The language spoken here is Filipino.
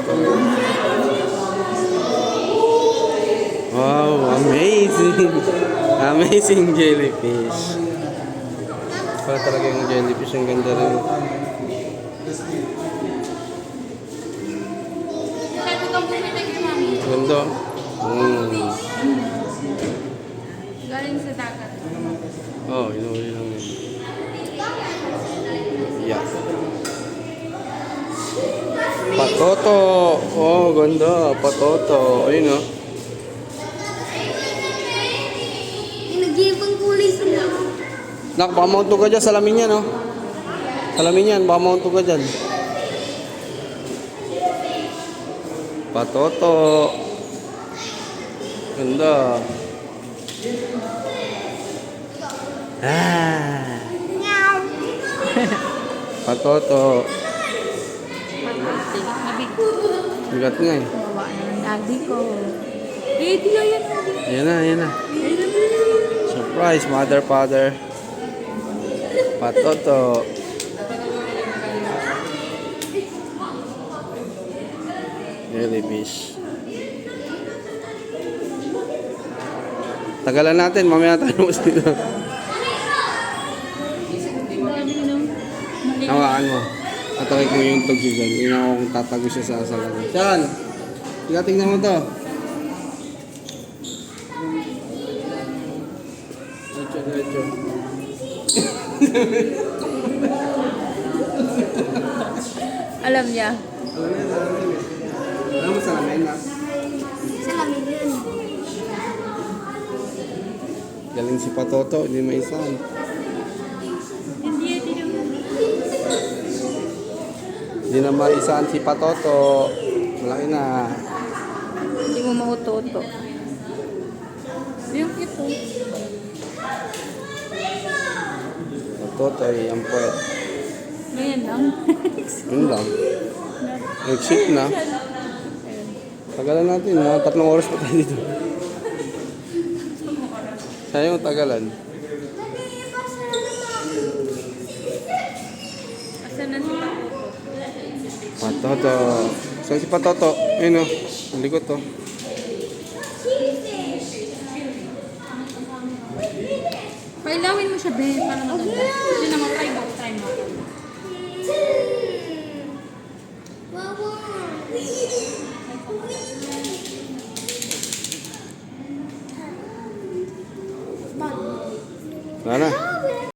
talaga. Wow, amazing! Amazing jellyfish. Para talaga yung jellyfish, ang ganda rin. Ganda. Galing sa dagat. Oh, inuwi lang yun. Yeah. Patoto. Oh, ganda. Patoto. Ayun oh. Nag-ibang kulay sila. Nak, baka maunto ka dyan. Salamin yan oh. Salamin yan. Baka maunto ka dyan. Patoto. Ganda. Ah. Patoto. Bigat nga eh. Bawa na ng daddy ko. Eh, di yan. Ayan na, ayan na. Surprise, mother, father. Patoto. Jellyfish. Tagalan natin, mamaya tayo mas dito. Hawakan mo. Atake ko yung tugyo dyan. Yung akong tatago siya sa asalan. Siyan! Tiga, tingnan mo to. Diretso. Alam niya. Alam mo salamin na? Salamin yun. Galing si Patoto, hindi maisan. Hindi na maisan si Patoto. Malaki na. Hindi mo mauto-uto. Yung ito. Patoto ay ang puwet. Ngayon lang. Yun lang. Exit na. Tagalan natin, mga 3 oras pa tayo dito. Sayang tagalan. Asan na si Patoto. Saan si Patoto? Ayun o. Ang likot o. Pailawin mo siya, be. Para maganda. Hindi naman, try mo. Wala na.